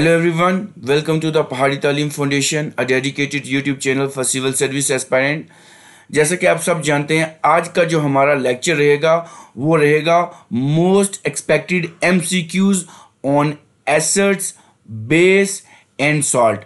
Hello everyone, welcome to the Pahari Talim Foundation, a dedicated YouTube channel for civil service aspirant. जैसा कि आप सब जानते हैं, आज का जो हमारा लेक्चर रहेगा वो रहेगा most expected MCQs on acids, base and salt.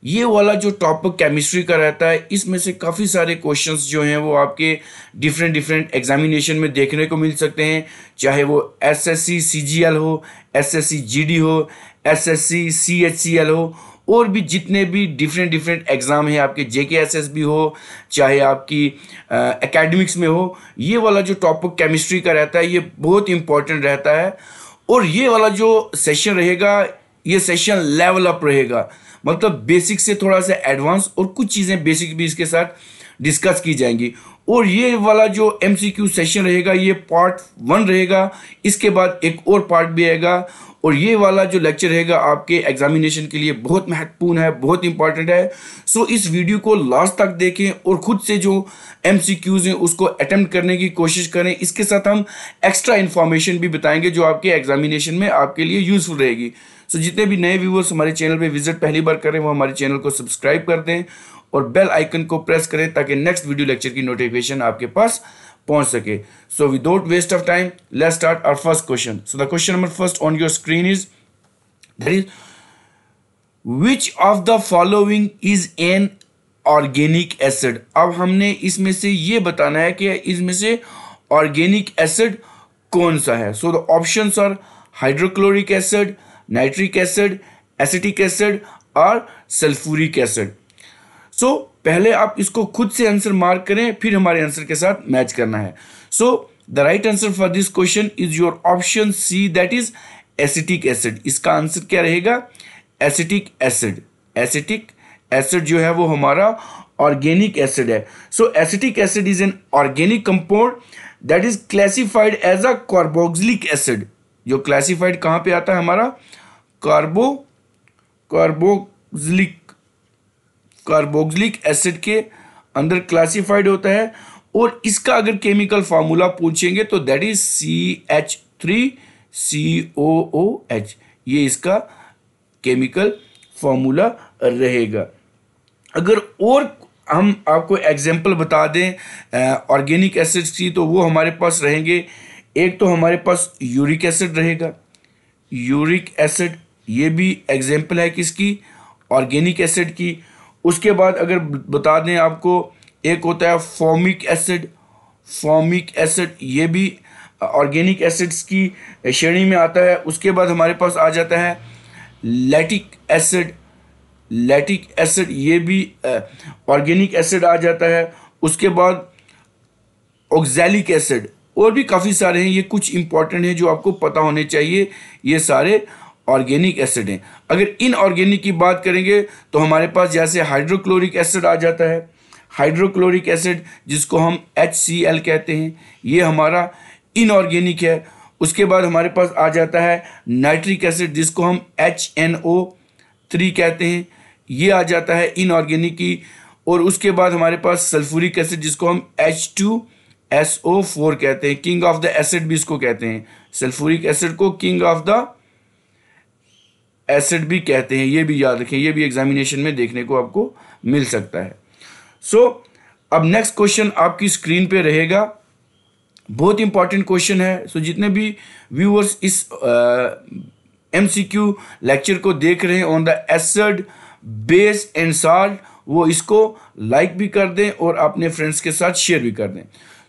ये वाला जो टॉपिक केमिस्ट्री का रहता है, इसमें से काफ़ी सारे क्वेश्चंस जो हैं वो आपके डिफरेंट एग्जामिनेशन में देखने को मिल सकते हैं, चाहे वो SSC CGL हो, SSC GD हो, SSC CHCL हो, और भी जितने भी डिफरेंट एग्ज़ाम हैं आपके JKSS भी हो, चाहे आपकी एकेडमिक्स में हो, ये वाला जो टॉपिक केमिस्ट्री का रहता है ये बहुत इंपॉर्टेंट रहता है। और ये वाला जो सेशन रहेगा, ये सेशन लेवल अप रहेगा, मतलब बेसिक से थोड़ा सा एडवांस, और कुछ चीज़ें बेसिक भी इसके साथ डिस्कस की जाएंगी। और ये वाला जो MCQ सेशन रहेगा ये पार्ट 1 रहेगा, इसके बाद एक और पार्ट भी आएगा। और ये वाला जो लेक्चर रहेगा आपके एग्जामिनेशन के लिए बहुत महत्वपूर्ण है, बहुत इंपॉर्टेंट है। सो इस वीडियो को लास्ट तक देखें और खुद से जो MCQs हैं उसको अटेम्प्ट करने की कोशिश करें। इसके साथ हम एक्स्ट्रा इन्फॉर्मेशन भी बताएंगे जो आपके एग्जामिनेशन में आपके लिए यूजफुल रहेगी। सो जितने भी नए व्यूअर्स हमारे चैनल पे विजिट पहली बार करें वो हमारे चैनल को सब्सक्राइब कर दें और बेल आइकन को प्रेस करें ताकि नेक्स्ट वीडियो लेक्चर की नोटिफिकेशन आपके पास पहुंच सके। So without waste of time let's start our first question. So the question number first on your screen is that is which of the following is an organic acid. अब हमने इसमें से ये बताना है कि इसमें से ऑर्गेनिक एसिड कौन सा है। So the options are hydrochloric acid, nitric acid, acetic acid और सल्फ्यूरिक एसिड। सो पहले आप इसको खुद से आंसर मार्क करें, फिर हमारे आंसर के साथ मैच करना है। So the right answer for this question is your option C, that is acetic acid. इसका आंसर क्या रहेगा? Acetic acid. एसिटिक एसिड जो है वो हमारा ऑर्गेनिक एसिड है। So acetic acid is an organic compound that is classified as a carboxylic acid. जो classified कहाँ पे आता है हमारा? कार्बोक्सिलिक एसिड के अंदर क्लासिफाइड होता है। और इसका अगर केमिकल फार्मूला पूछेंगे तो दैट इज CH3COOH। ये इसका केमिकल फार्मूला रहेगा। अगर और हम आपको एग्जांपल बता दें ऑर्गेनिक एसिड्स की, तो वो हमारे पास रहेंगे। एक तो हमारे पास यूरिक एसिड रहेगा। यूरिक एसिड ये भी एग्जांपल है किसकी? ऑर्गेनिक एसिड की। उसके बाद अगर बता दें आपको, एक होता है फॉर्मिक एसिड। फॉर्मिक एसिड ये भी ऑर्गेनिक एसिड्स की श्रेणी में आता है। उसके बाद हमारे पास आ जाता है लैक्टिक एसिड। लैक्टिक एसिड ये भी ऑर्गेनिक एसिड आ जाता है। उसके बाद ऑक्सैलिक एसिड, और भी काफ़ी सारे हैं। ये कुछ इंपॉर्टेंट हैं जो आपको पता होने चाहिए। ये सारे ऑर्गेनिक एसिड हैं। अगर इनऑर्गेनिक की बात करेंगे तो हमारे पास जैसे हाइड्रोक्लोरिक एसिड आ जाता है। हाइड्रोक्लोरिक एसिड जिसको हम HCl कहते हैं, ये हमारा इनऑर्गेनिक है। उसके बाद हमारे पास आ जाता है नाइट्रिक एसिड जिसको हम HNO3 कहते हैं, ये आ जाता है इनऑर्गेनिक की। और उसके बाद हमारे पास सल्फ्यूरिक एसिड जिसको हम H2SO4 कहते हैं। किंग ऑफ द एसिड भी इसको कहते हैं। सल्फ्यूरिक एसिड को किंग ऑफ द एसिड भी कहते हैं, ये भी याद रखें। ये भी एग्जामिनेशन में देखने को आपको मिल सकता है। सो अब नेक्स्ट क्वेश्चन आपकी स्क्रीन पे रहेगा। बहुत इंपॉर्टेंट क्वेश्चन है। सो जितने भी व्यूअर्स इस MCQ लेक्चर को देख रहे हैं on the acid, base and salt, वो इसको लाइक भी कर दें और अपने फ्रेंड्स के साथ शेयर भी कर दें।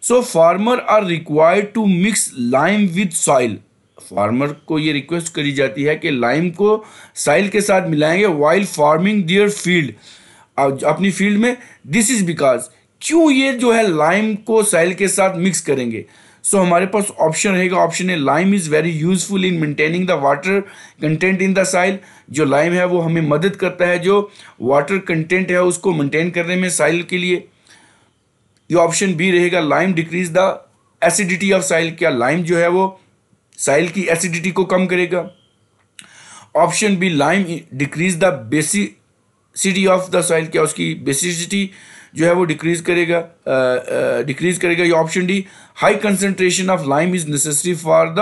So farmer are required to mix lime with soil. Farmer को ये रिक्वेस्ट करी जाती है कि लाइम को सॉइल के साथ मिलाएंगे वाइल फार्मिंग देयर फील्ड, अपनी फील्ड में। दिस इज बिकॉज, क्यों ये जो है लाइम को सॉइल के साथ मिक्स करेंगे? सो हमारे पास ऑप्शन रहेगा, ऑप्शन है lime is very useful in maintaining the water content in the soil. जो लाइम है वो हमें मदद करता है जो वाटर कंटेंट है उसको मेंटेन करने में सॉइल के लिए। ये ऑप्शन बी रहेगा, lime decrease the acidity of soil. क्या लाइम जो है वो सॉइल की एसिडिटी को कम करेगा? Option B, lime decrease the basicity of the soil. क्या उसकी बेसिसिटी जो है वो डिक्रीज करेगा? ये option D, high concentration of lime is necessary for the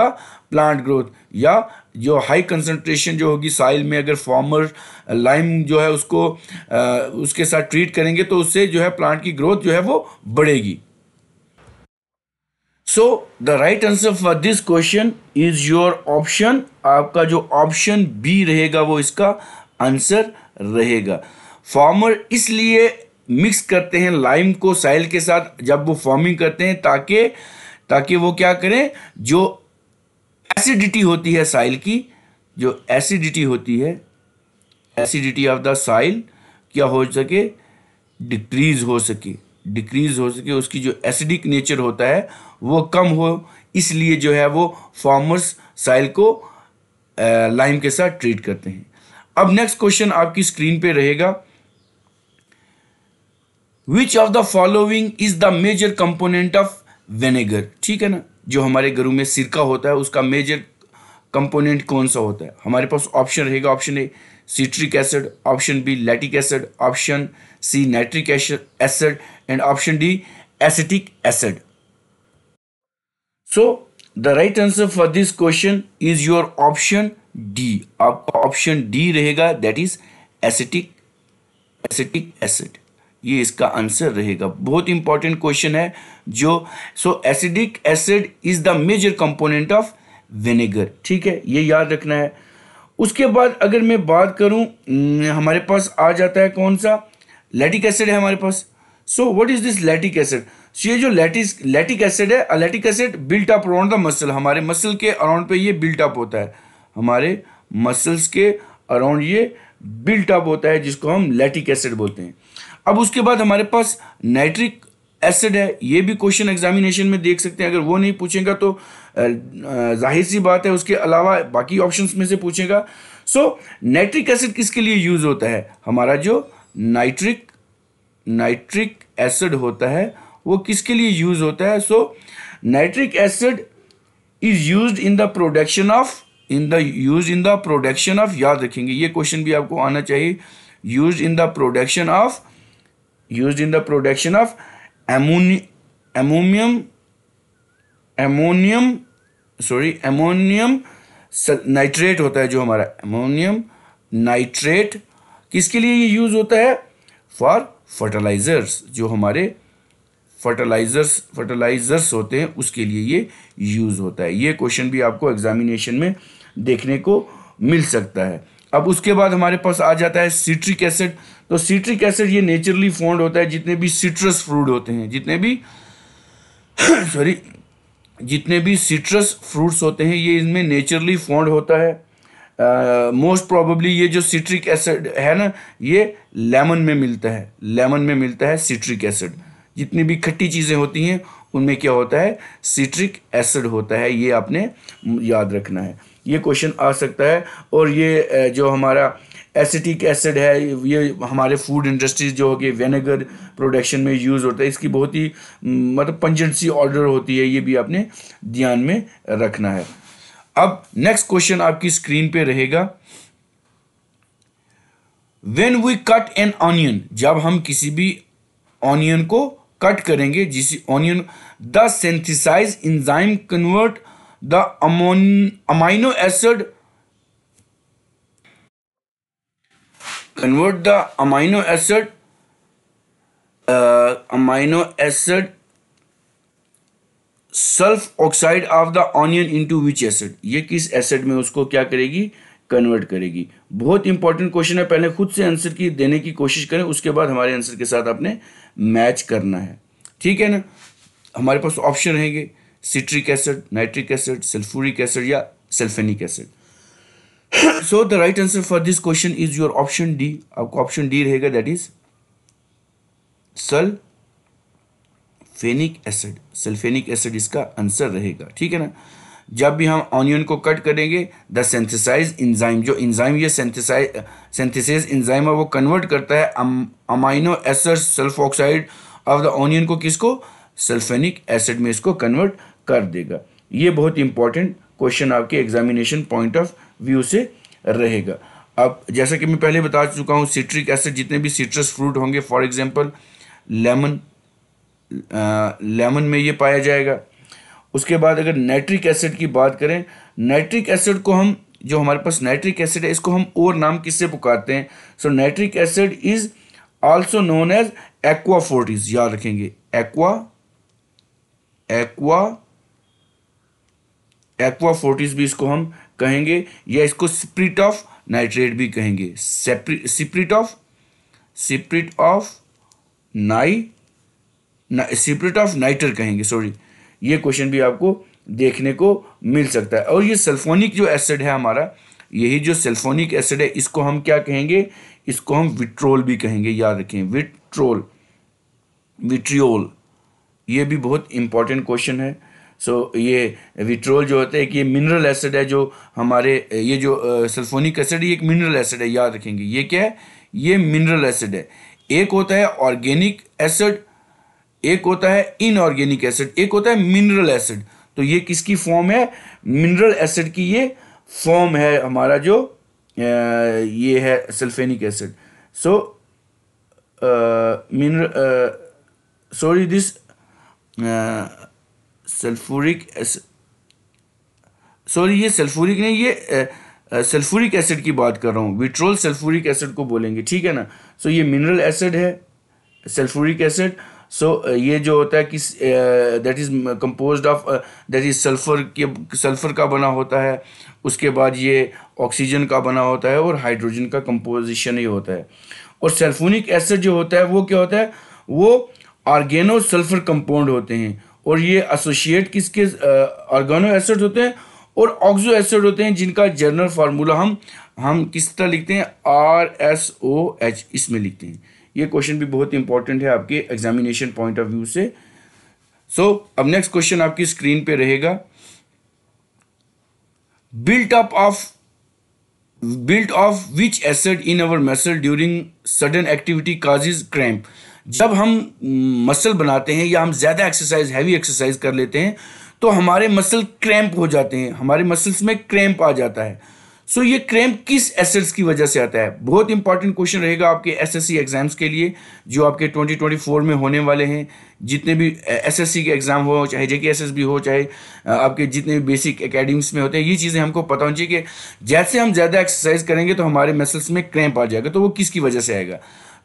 plant growth. या जो हाई कंसंट्रेशन जो होगी साइल में, अगर फार्मर लाइम जो है उसको उसके साथ ट्रीट करेंगे तो उससे जो है प्लांट की ग्रोथ जो है वो बढ़ेगी। सो the right answer for this question is your option, आपका जो ऑप्शन बी रहेगा वो इसका आंसर रहेगा। फार्मर इसलिए मिक्स करते हैं लाइम को साइल के साथ जब वो फार्मिंग करते हैं ताकि ताकि वो क्या करें, जो एसिडिटी होती है साइल की, जो एसिडिटी होती है, एसिडिटी ऑफ द साइल क्या हो सके, डिक्रीज हो सके, डिक्रीज हो सके, उसकी जो एसिडिक नेचर होता है वो कम हो, इसलिए जो है वो फार्मर्स साइल को लाइम के साथ ट्रीट करते हैं। अब नेक्स्ट क्वेश्चन आपकी स्क्रीन पे रहेगा, which of the following is the major component of vinegar. ठीक है ना, जो हमारे घरों में सिरका होता है उसका मेजर कंपोनेंट कौन सा होता है। हमारे पास ऑप्शन रहेगा, option A citric acid, option B lactic acid, option C nitric acid and option D acetic acid. So the right answer for this question is your option D, आपका option D रहेगा, that is acetic acid, ये इसका answer रहेगा। बहुत important question है जो, so acidic acid is the major component of vinegar. ठीक है, ये याद रखना है। उसके बाद अगर मैं बात करूं, हमारे पास आ जाता है कौन सा, लैटिक एसिड है हमारे पास। So what is this lactic acid. ये जो लैटिक एसिड है, lactic acid built up around the muscle, हमारे मसल के अराउंड पे ये बिल्ट अप होता है, हमारे मसल्स के अराउंड ये बिल्ट अप होता है, जिसको हम लैटिक एसिड बोलते हैं। अब उसके बाद हमारे पास नाइट्रिक एसिड है, ये भी क्वेश्चन एग्जामिनेशन में देख सकते हैं, अगर वो नहीं पूछेगा तो जाहिर सी बात है उसके अलावा बाकी ऑप्शंस में से पूछेगा। सो नाइट्रिक एसिड किसके लिए यूज होता है, हमारा जो नाइट्रिक एसिड होता है वो किसके लिए यूज होता है। So nitric acid is used in the production of याद रखेंगे, ये क्वेश्चन भी आपको आना चाहिए, used in the production of ammonium nitrate होता है, जो हमारा एमोनियम नाइट्रेट किसके लिए ये यूज होता है, फॉर फर्टिलाइजर्स, जो हमारे फर्टिलाइजर्स होते हैं उसके लिए ये यूज होता है। ये क्वेश्चन भी आपको एग्जामिनेशन में देखने को मिल सकता है। अब उसके बाद हमारे पास आ जाता है सिट्रिक एसिड। तो सिट्रिक एसिड ये नेचुरली फाउंड होता है, जितने भी सिट्रस फ्रूट होते हैं, जितने भी सिट्रस फ्रूट्स होते हैं ये इनमें नेचुरली फाउंड होता है। मोस्ट प्रोबेबली ये जो सिट्रिक एसिड है ना, ये लेमन में मिलता है सिट्रिक एसिड। जितनी भी खट्टी चीज़ें होती हैं उनमें क्या होता है, सिट्रिक एसिड होता है, ये आपने याद रखना है। ये क्वेश्चन आ सकता है। और ये जो हमारा एसिटिक एसिड है ये हमारे फूड इंडस्ट्रीज जो होगी विनेगर प्रोडक्शन में यूज़ होता है, इसकी बहुत ही मतलब पंजेंसी ऑर्डर होती है, ये भी आपने ध्यान में रखना है। अब नेक्स्ट क्वेश्चन आपकी स्क्रीन पे रहेगा, when we cut an onion, जब हम किसी भी ऑनियन को कट करेंगे, जिस onion, the synthesize enzyme convert the amino acid sulphoxide of the onion into which acid, ये किस एसिड में उसको क्या करेगी, कन्वर्ट करेगी। बहुत इंपॉर्टेंट क्वेश्चन है, पहले खुद से आंसर की देने की कोशिश करें, उसके बाद हमारे आंसर के साथ आपने मैच करना है, ठीक है ना। हमारे पास ऑप्शन रहेंगे citric acid, nitric acid, sulphuric acid या sulphenic acid. So the right answer for this question is your option D, आपको ऑप्शन डी रहेगा, that is sulphenic acid. Sulphenic acid इसका आंसर रहेगा, ठीक है ना। जब भी हम ऑनियन को कट करेंगे, द सिंथेसाइज एंजाइम, जो एंजाइम ये सिंथेसिस एंजाइम है वो कन्वर्ट करता है amino acid sulphoxide of the onion को किसको, सल्फेनिक एसिड में इसको कन्वर्ट कर देगा। ये बहुत इंपॉर्टेंट क्वेश्चन आपके एग्जामिनेशन पॉइंट ऑफ व्यू से रहेगा। अब जैसा कि मैं पहले बता चुका हूँ, सिट्रिक एसिड जितने भी सिट्रस फ्रूट होंगे, फॉर एग्जांपल लेमन में ये पाया जाएगा। उसके बाद अगर नाइट्रिक एसिड की बात करें, नाइट्रिक एसिड को हम जो हमारे पास नाइट्रिक एसिड है इसको हम और नाम किससे पुकारते हैं? So nitric acid is also known as aqua fortis, याद रखेंगे एक्वा फोर्टिस भी इसको हम कहेंगे, या इसको स्पिरिट ऑफ नाइट्रेट भी कहेंगे, स्पिरिट ऑफ नाइटर कहेंगे, सॉरी। ये क्वेश्चन भी आपको देखने को मिल सकता है। और ये सल्फोनिक जो एसिड है हमारा, यही जो सल्फोनिक एसिड है इसको हम क्या कहेंगे? इसको हम विट्रोल भी कहेंगे, याद रखें, विट्रियोल। ये भी बहुत इंपॉर्टेंट क्वेश्चन है। सो ये विट्रोल जो होता है कि ये मिनरल एसिड है, जो हमारे ये जो सल्फोनिक एसिड ये एक मिनरल एसिड है, याद रखेंगे। ये क्या है? ये मिनरल एसिड है। एक होता है ऑर्गेनिक एसिड, एक होता है इनऑर्गेनिक एसिड, एक होता है मिनरल एसिड। तो ये किसकी फॉर्म है? मिनरल एसिड की ये फॉर्म है हमारा जो ये है sulphonic acid. So sorry this sulphuric acid, sorry ये सल्फ्यूरिक नहीं, ये सल्फ्यूरिक एसिड की बात कर रहा हूँ। विट्रोल सल्फ्यूरिक एसिड को बोलेंगे, ठीक है ना। सो ये मिनरल एसिड है सल्फ्यूरिक एसिड। सो ये जो होता है कि that is composed of that is sulphur का बना होता है, उसके बाद ये ऑक्सीजन का बना होता है और हाइड्रोजन का कंपोजिशन ही होता है। और सल्फोनिक एसिड जो होता है वो क्या होता है? वो ऑर्गेनो सल्फर कंपाउंड होते हैं, और ये एसोसिएट किसके ऑर्गेनो एसिड होते हैं और ऑक्सो एसिड होते हैं, जिनका जनरल फार्मूला हम किस तरह लिखते हैं? RSOH इसमें लिखते हैं। ये क्वेश्चन भी बहुत इंपॉर्टेंट है आपके एग्जामिनेशन पॉइंट ऑफ व्यू से। सो अब नेक्स्ट क्वेश्चन आपकी स्क्रीन पे रहेगा। Built of which acid in our muscle during sudden activity causes cramp. जब हम मसल बनाते हैं या हम ज़्यादा एक्सरसाइज, हैवी एक्सरसाइज कर लेते हैं तो हमारे मसल क्रैम्प हो जाते हैं, हमारे मसल्स में क्रैम्प आ जाता है। सो ये क्रैम्प किस एसिड्स की वजह से आता है? बहुत इंपॉर्टेंट क्वेश्चन रहेगा आपके एसएससी एग्जाम्स के लिए, जो आपके 2024 में होने वाले हैं। जितने भी एसएससी के एग्जाम हो, चाहे जेकेएसएस भी हो, चाहे आपके जितने भी बेसिक एकेडमिक्स में होते हैं, ये चीज़ें हमको पता होनी चाहिए कि जैसे हम ज़्यादा एक्सरसाइज करेंगे तो हमारे मसल्स में क्रैम्प आ जाएगा। तो वो किसकी वजह से आएगा?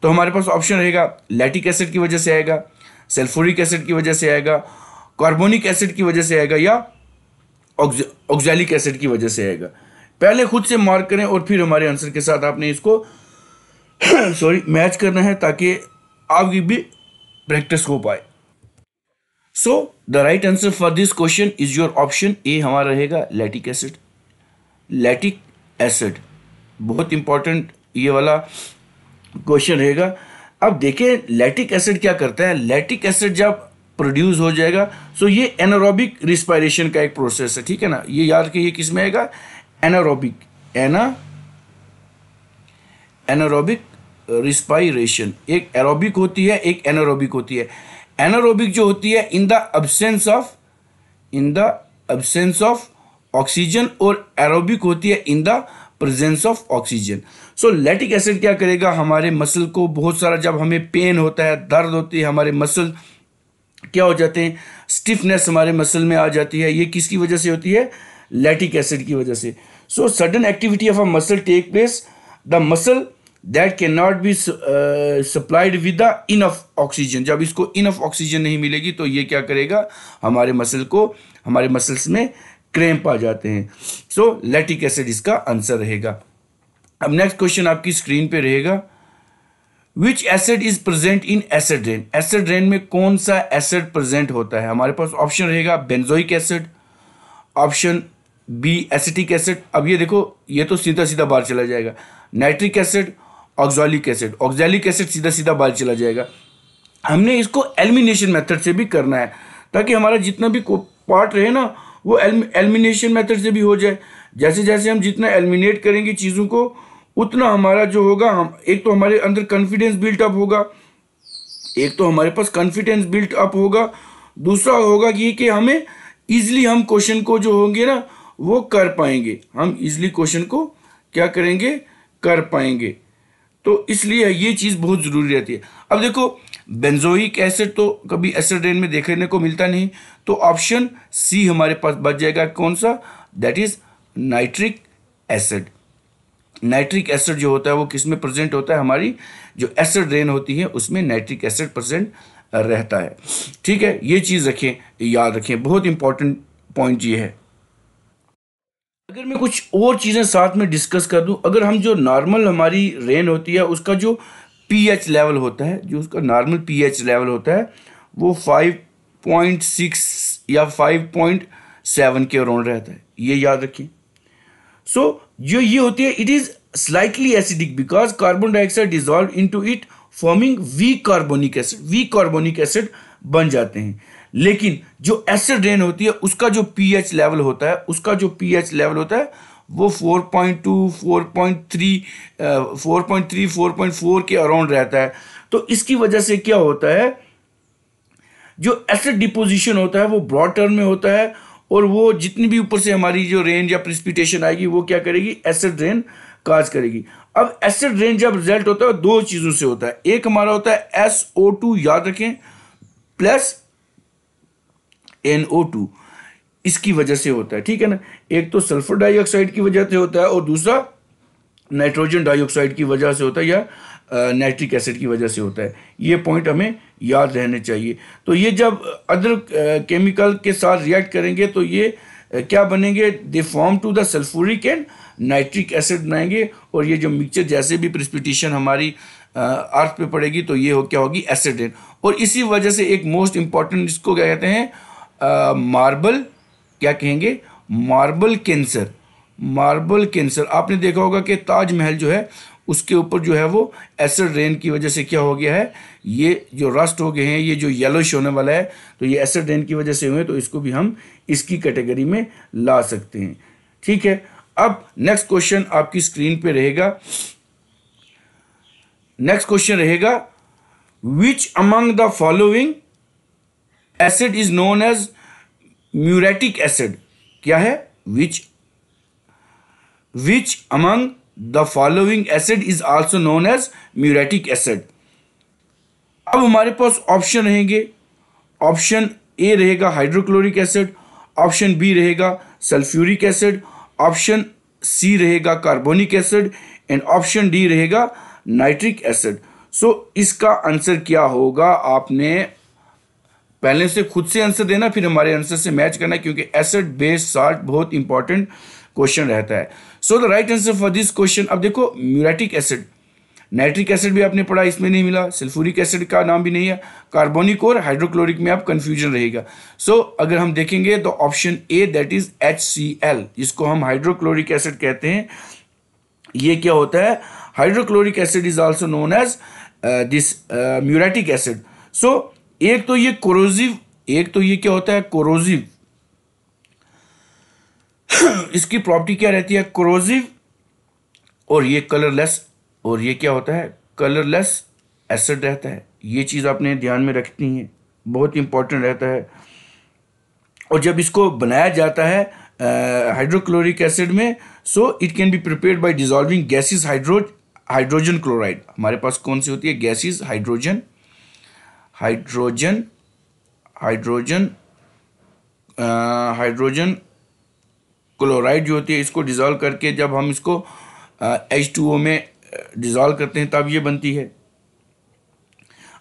तो हमारे पास ऑप्शन रहेगा, लैक्टिक एसिड की वजह से आएगा, सल्फ्यूरिक एसिड की वजह से आएगा, कार्बोनिक एसिड की वजह से आएगा, या ऑक्सैलिक एसिड की वजह से आएगा। पहले खुद से मार्क करें और फिर हमारे आंसर के साथ आपने इसको सॉरी मैच करना है, ताकि आपकी भी प्रैक्टिस हो पाए। सो the right answer for this question is your option ए, हमारा रहेगा लैक्टिक एसिड। लैक्टिक एसिड बहुत इंपॉर्टेंट ये वाला क्वेश्चन रहेगा। अब देखिए लैक्टिक एसिड क्या करता है। लैक्टिक एसिड जब प्रोड्यूस हो जाएगा, सो ये एनारोबिक रिस्पायरेशन का एक प्रोसेस है, ठीक है ना। ये याद रखिए, ये किस में आएगा? Anaerobic, anaerobic respiration. एक एरोबिक होती है, एक एनारोबिक होती है। एनारोबिक जो होती है in the absence of oxygen, और एरोबिक होती है in the presence of oxygen. So lactic acid क्या करेगा? हमारे मसल को बहुत सारा, जब हमें पेन होता है, दर्द होती है, हमारे मसल क्या हो जाते हैं? स्टिफनेस हमारे मसल में आ जाती है। ये किसकी वजह से होती है? लैक्टिक एसिड की वजह से। So sudden activity of a muscle take place, the muscle that can not be supplied with the enough oxygen. जब इसको इनफ ऑक्सीजन नहीं मिलेगी तो ये क्या करेगा? हमारे मसल्स में क्रैम्प आ जाते हैं। सो लैक्टिक एसिड इसका आंसर रहेगा। अब नेक्स्ट क्वेश्चन आपकी स्क्रीन पे रहेगा, which acid is present in acid rain. Acid rain में कौन सा एसिड प्रेजेंट होता है? हमारे पास ऑप्शन रहेगा benzoic acid, option B acetic acid. अब ये देखो, ये तो सीधा सीधा बाहर चला जाएगा। Nitric acid, oxalic acid. Oxalic acid सीधा सीधा बाहर चला जाएगा। हमने इसको एलिमिनेशन मेथड से भी करना है, ताकि हमारा जितना भी पार्ट रहे ना वो एलिमिनेशन मेथड से भी हो जाए। जैसे जैसे हम जितना एलिमिनेट करेंगे चीज़ों को, उतना हमारा जो होगा, हम एक तो हमारे अंदर कॉन्फिडेंस बिल्ट अप होगा, एक तो हमारे पास कॉन्फिडेंस बिल्ट अप होगा, दूसरा होगा कि हमें ईजिली हम क्वेश्चन को जो होंगे ना वो कर पाएंगे। हम इजीली क्वेश्चन को क्या करेंगे? कर पाएंगे। तो इसलिए ये चीज़ बहुत ज़रूरी रहती है। अब देखो, बेंजोइक एसिड तो कभी एसिड रेन में देखने को मिलता नहीं, तो ऑप्शन सी हमारे पास बच जाएगा। कौन सा? That is nitric acid. Nitric acid जो होता है वो किस में प्रेजेंट होता है, हमारी जो एसिड रेन होती है उसमें नाइट्रिक एसिड प्रेजेंट रहता है। ठीक है, ये चीज़ रखें, याद रखें, बहुत इंपॉर्टेंट पॉइंट ये है। अगर मैं कुछ और चीज़ें साथ में डिस्कस कर दूं, अगर हम जो नॉर्मल हमारी रेन होती है उसका जो पीएच लेवल होता है, जो उसका नॉर्मल पीएच लेवल होता है वो 5.6 या 5.7 के अराउंड रहता है, ये याद रखें। सो जो ये होती है, it is slightly acidic because carbon dioxide dissolve into it forming weak carbonic acid, weak carbonic acid बन जाते हैं। लेकिन जो एसिड रेन होती है उसका जो पीएच लेवल होता है, उसका जो पीएच लेवल होता है वो 4.2, 4.3, 4.3, 4.4 के अराउंड रहता है। तो इसकी वजह से क्या होता है, जो एसिड डिपोजिशन होता है वो ब्रॉड टर्म में होता है, और वो जितनी भी ऊपर से हमारी जो रेन या प्रिसिपिटेशन आएगी वो क्या करेगी, एसिड रेन काज करेगी। अब एसिड रेन जब रिजल्ट होता है दो चीज़ों से होता है, एक हमारा होता है SO2, याद रखें, प्लस NO2, इसकी वजह से होता है, ठीक है ना। एक तो सल्फर डाइऑक्साइड की वजह से होता है और दूसरा नाइट्रोजन डाइऑक्साइड की वजह से होता है या नाइट्रिक एसिड की वजह से होता है। ये पॉइंट हमें याद रहने चाहिए। तो ये जब अदर केमिकल के साथ रिएक्ट करेंगे तो ये क्या बनेंगे, they form to the sulphuric and nitric acid बनाएंगे, और ये जो मिक्सचर जैसे भी प्रिसिपिटेशन हमारी अर्थ पे पड़ेगी तो ये क्या होगी, एसिड रेन। और इसी वजह से एक मोस्ट इंपॉर्टेंट, इसको क्या कहते हैं, मार्बल, क्या कहेंगे, मार्बल कैंसर। मार्बल कैंसर आपने देखा होगा कि ताजमहल जो है उसके ऊपर जो है वो एसिड रेन की वजह से क्या हो गया है, ये जो रस्ट हो गए हैं, ये जो येलोइश होने वाला है, तो ये एसिड रेन की वजह से हुए, तो इसको भी हम इसकी कैटेगरी में ला सकते हैं। ठीक है, अब नेक्स्ट क्वेश्चन आपकी स्क्रीन पे रहेगा। नेक्स्ट क्वेश्चन रहेगा, which among the following acid is known as muriatic acid. क्या है, which among the following acid is also known as muriatic acid। अब हमारे पास ऑप्शन रहेंगे, ऑप्शन ए रहेगा हाइड्रोक्लोरिक एसिड, ऑप्शन बी रहेगा सल्फ्यूरिक एसिड, ऑप्शन सी रहेगा carbonic acid, and option D रहेगा नाइट्रिक एसिड। सो इसका आंसर क्या होगा, आपने पहले से खुद से आंसर देना, फिर हमारे आंसर से मैच करना, क्योंकि एसिड बेस्ड साल्ट बहुत इंपॉर्टेंट क्वेश्चन रहता है। So the right answer for this question, अब देखो म्यूरेटिक एसिड, नाइट्रिक एसिड भी आपने पढ़ा, इसमें नहीं मिला, सल्फ्यूरिक एसिड का नाम भी नहीं है, कार्बोनिक और हाइड्रोक्लोरिक में आप कंफ्यूजन रहेगा। सो अगर हम देखेंगे तो option A, that is HCl, जिसको हम हाइड्रोक्लोरिक एसिड कहते हैं, ये क्या होता है, hydrochloric acid is also known as this muriatic acid. So एक तो ये कोरोजिव, एक तो ये क्या होता है, कोरोजिव, इसकी प्रॉपर्टी क्या रहती है, कोरोजिव, और ये कलरलेस, और ये क्या होता है, कलरलेस एसिड रहता है। ये चीज़ आपने ध्यान में रखनी है, बहुत इंपॉर्टेंट रहता है। और जब इसको बनाया जाता है हाइड्रोक्लोरिक एसिड में, so it can be prepared by dissolving gases hydrogen chloride. हमारे पास कौन सी होती है, गैसेस हाइड्रोजन क्लोराइड जो होती है, इसको डिज़ोल्व करके जब हम इसको H2O में डिज़ोल्व करते हैं तब ये बनती है।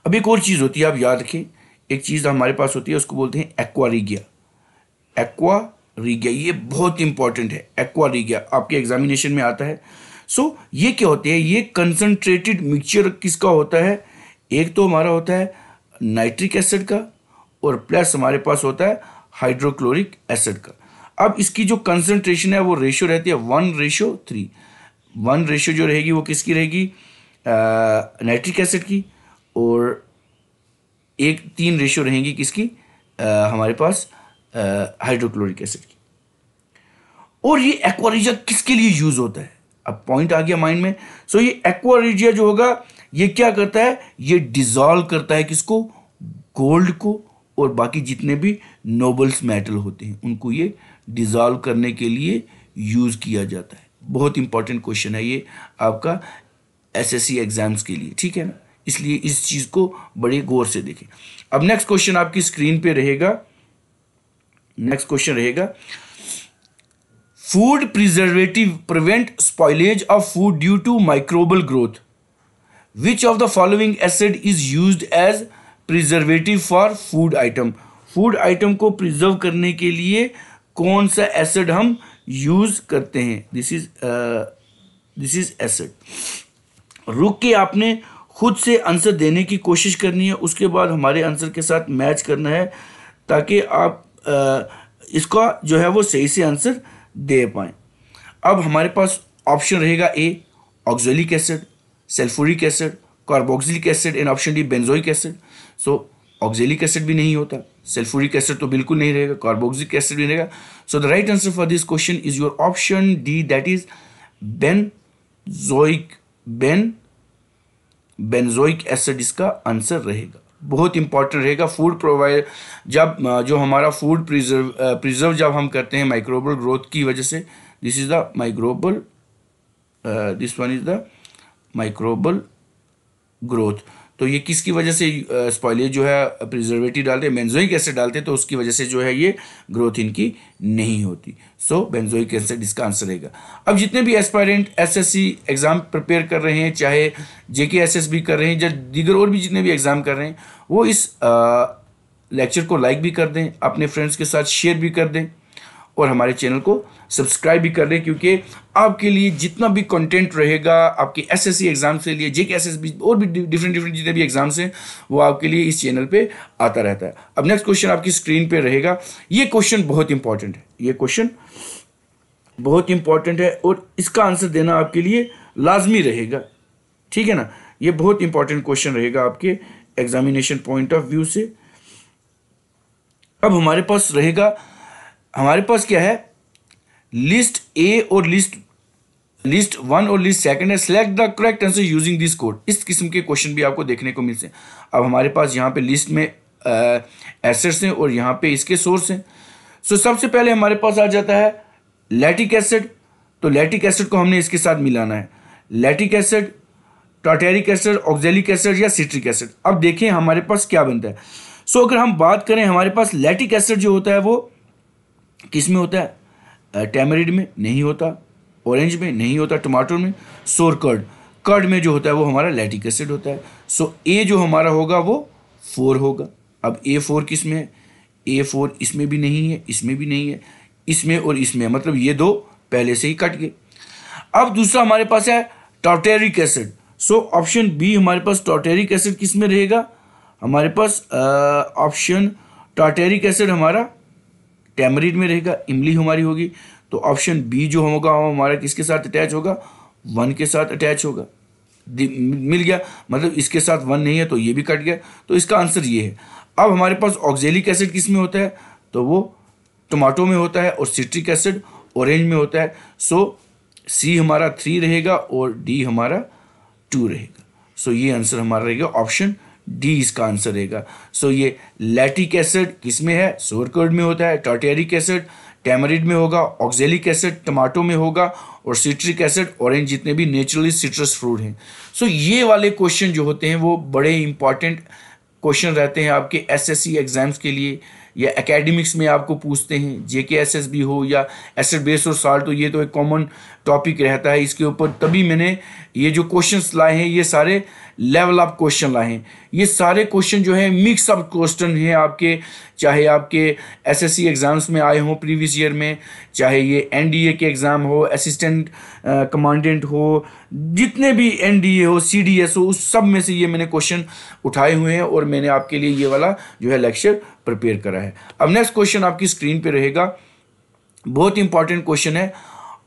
अब एक और चीज़ होती है, आप याद रखें, एक चीज़ हमारे पास होती है, उसको बोलते हैं एक्वा रिगिया। एक्वा-रिगिया, ये बहुत इंपॉर्टेंट है। एक्वा-रिगिया आपके एग्जामिनेशन में आता है। सो ये क्या होते हैं, ये कंसनट्रेटेड मिक्सचर किसका होता है, एक तो हमारा होता है नाइट्रिक एसिड का और प्लस हमारे पास होता है हाइड्रोक्लोरिक एसिड का। अब इसकी जो कंसनट्रेशन है वो रेशियो रहती है 1:3। 1 रेशियो जो रहेगी वो किसकी रहेगी, नाइट्रिक एसिड की, और 3 रेशियो रहेंगी किसकी, हमारे पास हाइड्रोक्लोरिक एसिड की। और ये एक्वारिजिया किसके लिए यूज होता है, अब पॉइंट आ गया माइंड में। सो ये एक्वारिजिया जो होगा ये क्या करता है, ये डिसॉल्व करता है किसको, गोल्ड को, और बाकी जितने भी नोबल्स मेटल होते हैं उनको ये डिसॉल्व करने के लिए यूज किया जाता है। बहुत इंपॉर्टेंट क्वेश्चन है ये आपका SSC एग्जाम्स के लिए, ठीक है ना, इसलिए इस चीज को बड़े गौर से देखें। अब नेक्स्ट क्वेश्चन आपकी स्क्रीन पे रहेगा। नेक्स्ट क्वेश्चन रहेगा, food preservative prevent spoilage of food due to microbial growth. Which of the following acid is used as preservative for food item. Food item को प्रिजर्व करने के लिए कौन सा एसिड हम यूज करते हैं? This is acid. रुक के आपने खुद से आंसर देने की कोशिश करनी है, उसके बाद हमारे आंसर के साथ मैच करना है ताकि आप इसका जो है वो सही से आंसर दे पाएँ। अब हमारे पास ऑप्शन रहेगा A oxalic acid, sulphuric acid, carboxylic acid and option D benzoic acid. So oxalic acid भी नहीं होता, सल्फ्यूरिक एसिड तो बिल्कुल नहीं रहेगा, कार्बोक्सिलिक एसिड भी रहेगा। So the right answer for this question is your option D, that is benzoic acid इसका आंसर रहेगा। बहुत इंपॉर्टेंट रहेगा। फूड प्रोवाइड जब जो हमारा फूड प्रिजर्व जब हम करते हैं माइक्रोबल ग्रोथ की वजह से, this is the microbial, this one is the microbial growth. तो ये किसकी वजह से स्पॉइलेज जो है प्रिजर्वेटिव डालते हैं, बेंजोइक एसिड डालते हैं, तो उसकी वजह से जो है ये ग्रोथ इनकी नहीं होती। सो बेंजोइक एसिड इसका आंसर रहेगा। अब जितने भी एस्पायरेंट एसएससी एग्जाम प्रिपेयर कर रहे हैं, चाहे जेकेएसएस भी कर रहे हैं, या दीगर और भी जितने भी एग्जाम कर रहे हैं, वो इस लेक्चर को लाइक भी कर दें, अपने फ्रेंड्स के साथ शेयर भी कर दें और हमारे चैनल को सब्सक्राइब भी कर दें, क्योंकि आपके लिए जितना भी कंटेंट रहेगा आपके एसएससी एग्जाम से लिए जेकेएसएस भी और भी डिफरेंट जितने भी एग्जाम्स हैं वो आपके लिए इस चैनल पे आता रहता है। अब नेक्स्ट क्वेश्चन आपकी स्क्रीन पे रहेगा। ये क्वेश्चन बहुत इंपॉर्टेंट है, ये क्वेश्चन बहुत इंपॉर्टेंट है और इसका आंसर देना आपके लिए लाजमी रहेगा, ठीक है ना। ये बहुत इंपॉर्टेंट क्वेश्चन रहेगा आपके एग्जामिनेशन पॉइंट ऑफ व्यू से। अब हमारे पास रहेगा, हमारे पास क्या है, लिस्ट ए और लिस्ट वन और लिस्ट सेकंड है। Select the correct answer using this code. इस किस्म के क्वेश्चन भी आपको देखने को मिलते हैं। अब हमारे पास यहाँ पे लिस्ट में एसिड्स हैं और यहाँ पे इसके सोर्स हैं। सो सबसे पहले हमारे पास आ जाता है लैक्टिक एसिड। तो लैक्टिक एसिड को हमने इसके साथ मिलाना है, lactic acid, tartaric acid, oxalic acid या सिट्रिक एसिड। अब देखें हमारे पास क्या बनता है। सो अगर हम बात करें, हमारे पास लैक्टिक एसिड जो होता है वो किस में होता है? टैमरिड में नहीं होता, ऑरेंज में नहीं होता, टमाटर में, सोर कर्ड में जो होता है वो हमारा लैक्टिक एसिड होता है। सो ए जो हमारा होगा वो 4 होगा। अब A4 किस में है? A4 इसमें भी नहीं है, इसमें भी नहीं है, इसमें और इसमें, मतलब ये दो पहले से ही कट गए। अब दूसरा हमारे पास है tartaric acid. So option B हमारे पास टार्टेरिक एसिड किस में रहेगा? हमारे पास ऑप्शन टार्टेरिक एसिड हमारा टैमरिड में रहेगा, इमली हमारी होगी। तो ऑप्शन बी जो होगा वो हमारा किसके साथ अटैच होगा? 1 के साथ अटैच होगा। मिल गया, मतलब इसके साथ 1 नहीं है तो ये भी कट गया, तो इसका आंसर ये है। अब हमारे पास ऑक्जेलिक एसिड किस में होता है? तो वो टमाटो में होता है और सिट्रिक एसिड ऑरेंज में होता है। सो सी हमारा 3 रहेगा और डी हमारा 2 रहेगा। सो ये आंसर हमारा रहेगा ऑप्शन डी, इसका आंसर रहेगा। सो ये लैक्टिक एसिड किस में है? सोर कर्ड में होता है, टार्टेरिक एसिड टैमरिड में होगा, ऑक्जेलिक एसिड टमाटो में होगा और सिट्रिक एसिड ऑरेंज, जितने भी नेचुरली सिट्रस फ्रूट हैं। सो ये वाले क्वेश्चन जो होते हैं वो बड़े इंपॉर्टेंट क्वेश्चन रहते हैं आपके एसएससी एग्जाम्स के लिए, या एकेडमिक्स में आपको पूछते हैं, जेकेएसएस भी हो या एसिड बेस और साल्ट, तो ये तो एक कॉमन टॉपिक रहता है इसके ऊपर। तभी मैंने ये जो क्वेश्चंस लाए हैं ये सारे लेवल अप क्वेश्चन लाए हैं। ये सारे क्वेश्चन जो है मिक्स अप क्वेश्चन हैं आपके, चाहे आपके एसएससी एग्जाम्स में आए हों प्रीवियस ईयर में, चाहे ये एनडीए के एग्ज़ाम हो, असिस्टेंट कमांडेंट हो, जितने भी एनडीए हो, सीडीएस हो, उस सब में से ये मैंने क्वेश्चन उठाए हुए हैं और मैंने आपके लिए ये वाला जो है लेक्चर प्रिपेयर करा है। अब नेक्स्ट क्वेश्चन आपकी स्क्रीन पे रहेगा, बहुत इंपॉर्टेंट क्वेश्चन है।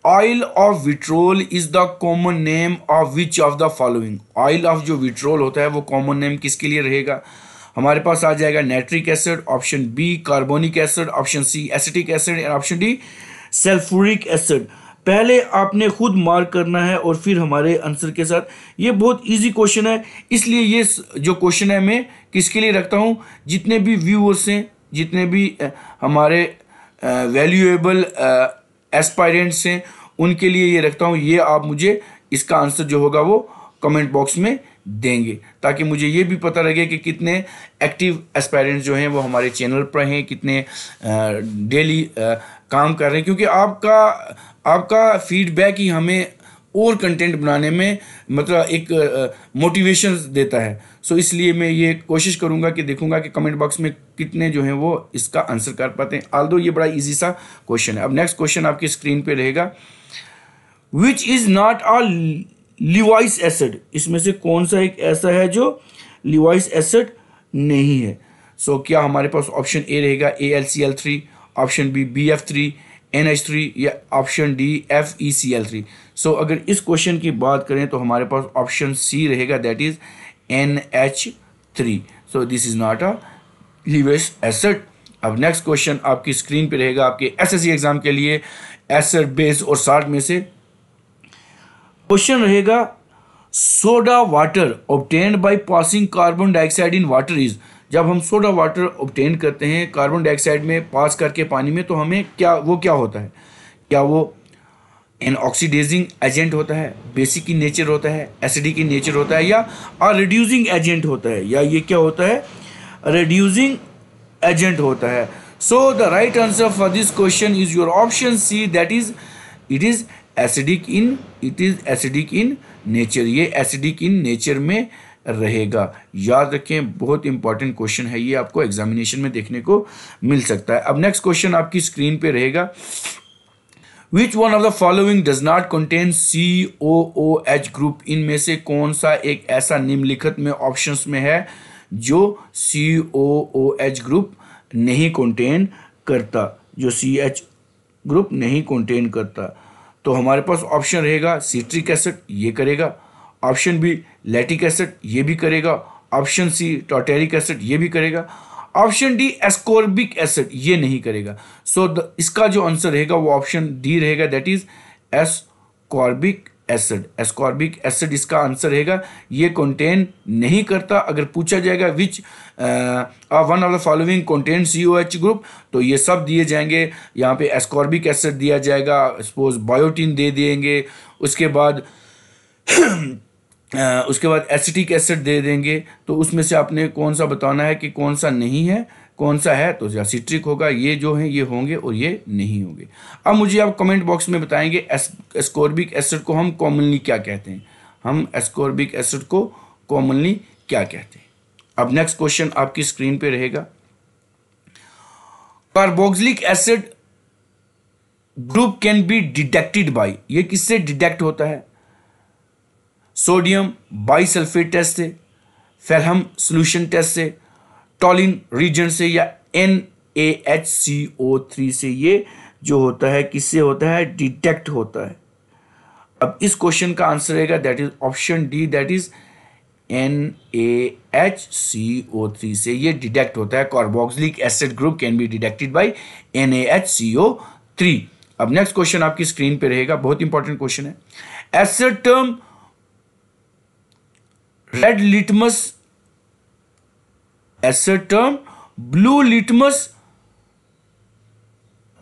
Oil of vitriol is the common name of which of the following. Oil of जो विट्रोल होता है वो कॉमन नेम किसके लिए रहेगा? हमारे पास आ जाएगा nitric acid, option B carbonic acid, option C acetic acid and option D sulphuric acid. पहले आपने खुद मार्क करना है और फिर हमारे आंसर के साथ। ये बहुत इजी क्वेश्चन है, इसलिए ये जो क्वेश्चन है मैं किसके लिए रखता हूँ? जितने भी व्यूअर्स हैं, जितने भी हमारे वैल्यूएबल एस्पायरेंट्स हैं, उनके लिए ये रखता हूँ। ये आप मुझे इसका आंसर जो होगा वो कमेंट बॉक्स में देंगे, ताकि मुझे ये भी पता लगे कि कितने एक्टिव एस्पायरेंट्स जो हैं वो हमारे चैनल पर हैं, कितने डेली काम कर रहे हैं, क्योंकि आपका फीडबैक ही हमें और कंटेंट बनाने में मतलब एक मोटिवेशन देता है। सो इसलिए मैं ये कोशिश करूंगा कि देखूंगा कि कमेंट बॉक्स में कितने जो हैं वो इसका आंसर कर पाते हैं। आल्दो ये बड़ा इजी सा क्वेश्चन है। अब नेक्स्ट क्वेश्चन आपकी स्क्रीन पे रहेगा, which is not a Levi's acid, इसमें से कौन सा एक ऐसा है जो लिवाइस एसिड नहीं है। सो क्या हमारे पास ऑप्शन ए रहेगा AlCl3, option B BF3 NH3 या ऑप्शन डी FeCl3। सो अगर इस क्वेश्चन की बात करें तो हमारे पास ऑप्शन सी रहेगा, that is NH3। So this is not a Levi's acid. अब नेक्स्ट क्वेश्चन आपकी स्क्रीन पे रहेगा आपके SSC एग्जाम के लिए एसिड, बेस और साल्ट में से। क्वेश्चन रहेगा, soda water obtained by passing carbon dioxide in water is, जब हम सोडा वाटर ऑब्टेन करते हैं कार्बन डाइऑक्साइड में पास करके पानी में, तो हमें क्या होता है? क्या वो एन ऑक्सीडाइजिंग एजेंट होता है, बेसिक इन नेचर होता है, एसिडिक इन नेचर होता है, या रिड्यूसिंग एजेंट होता है, या ये क्या होता है? रिड्यूसिंग एजेंट होता है। So the right answer for this question is your option C, that is it is acidic in nature. ये एसिडिक इन नेचर में रहेगा। याद रखें, बहुत इंपॉर्टेंट क्वेश्चन है ये, आपको एग्जामिनेशन में देखने को मिल सकता है। अब नेक्स्ट क्वेश्चन आपकी स्क्रीन पे रहेगा, which one of the following does not contain COOH group, इनमें से कौन सा एक ऐसा निम्नलिखित में ऑप्शंस में है जो COOH ग्रुप नहीं कंटेन करता, जो CH ग्रुप नहीं कंटेन करता? तो हमारे पास ऑप्शन रहेगा सिट्रिक एसिड, ये करेगा। ऑप्शन बी लैक्टिक एसिड, ये भी करेगा। ऑप्शन सी टार्टेरिक एसिड, ये भी करेगा। ऑप्शन डी एस्कॉर्बिक एसिड, ये नहीं करेगा। सो इसका जो आंसर रहेगा वो ऑप्शन डी रहेगा, that is ascorbic acid. Ascorbic acid इसका आंसर रहेगा, ये कंटेन नहीं करता। अगर पूछा जाएगा विच one of the following contain COH group, तो ये सब दिए जाएंगे। यहाँ पे एस्कॉर्बिक एसिड दिया जाएगा, सपोज बायोटीन दे देंगे, उसके बाद एसिटिक एसिड दे देंगे। तो उसमें से आपने कौन सा बताना है कि कौन सा नहीं है, कौन सा है? तो या सिट्रिक होगा, ये जो है ये होंगे और ये नहीं होंगे। अब मुझे आप कमेंट बॉक्स में बताएंगे एस्कॉर्बिक एसिड को हम कॉमनली क्या कहते हैं, हम एस्कॉर्बिक एसिड को कॉमनली क्या कहते हैं। अब नेक्स्ट क्वेश्चन आपकी स्क्रीन पे रहेगा, carboxylic acid group can be detected by, ये किससे डिटेक्ट होता है? सोडियम बाइसल्फेट टेस्ट से, फेल्हम सोल्यूशन टेस्ट से, टॉलिन रीजन से, या NaHCO3 से। ये जो होता है किससे होता है? डिटेक्ट होता है। अब इस क्वेश्चन का आंसर रहेगा, that is option D, that is NaHCO3 से ये डिटेक्ट होता है। Carboxylic acid group can be detected by NaHCO3। अब नेक्स्ट क्वेश्चन आपकी स्क्रीन पे रहेगा, बहुत इंपॉर्टेंट क्वेश्चन है। Acid term red litmus, acid term blue litmus,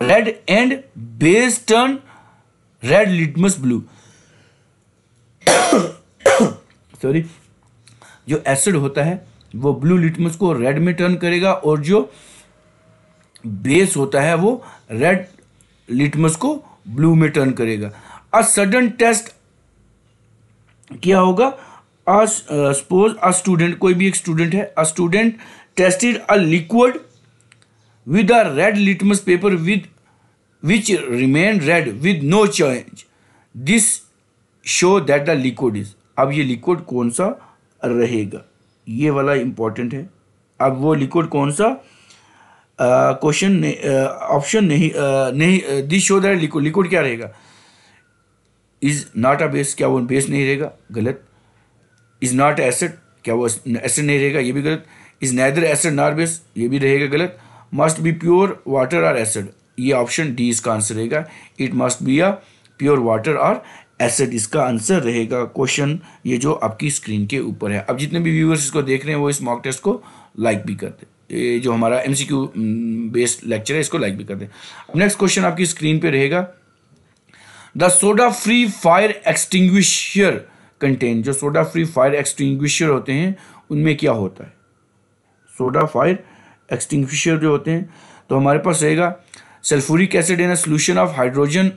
red and base turn red litmus blue. Sorry, जो एसिड होता है वो ब्लू लिटमस को रेड में टर्न करेगा, और जो बेस होता है वो रेड लिटमस को ब्लू में टर्न करेगा। अ सडन टेस्ट क्या होगा? सपोज अ स्टूडेंट, कोई भी एक स्टूडेंट है, a student tested a liquid with a red litmus paper with which remain red with no change, this show that the liquid is. अब ये liquid कौन सा रहेगा, ये वाला इंपॉर्टेंट है। अब वो लिक्विड कौन सा? क्वेश्चन ऑप्शन नहीं दिस शो दैट लिक्विड क्या रहेगा? इज नॉट अ बेस, क्या वो बेस नहीं रहेगा? गलत। इज नॉट एसिड, क्या वो एसिड नहीं रहेगा? ये भी गलत। Is neither acid not base, ये भी रहेगा गलत। मस्ट बी प्योर वाटर और एसिड, ये ऑप्शन डी इसका आंसर रहेगा। It must be a pure water और एसिड इसका आंसर रहेगा। क्वेश्चन ये जो आपकी स्क्रीन के ऊपर है। अब जितने भी व्यूअर्स इसको देख रहे हैं वो इस मॉक टेस्ट को लाइक भी कर दें, ये जो हमारा MCQ बेस्ड लेक्चर है इसको लाइक भी कर दें। अब नेक्स्ट क्वेश्चन आपकी स्क्रीन पे रहेगा, the soda free fire extinguisher contain, जो सोडा फ्री फायर एक्सटिंग्विशर होते हैं उनमें क्या होता है? सोडा फायर एक्सटिंग्विशर जो होते हैं, तो हमारे पास रहेगा sulphuric acid in a solution of hydrogen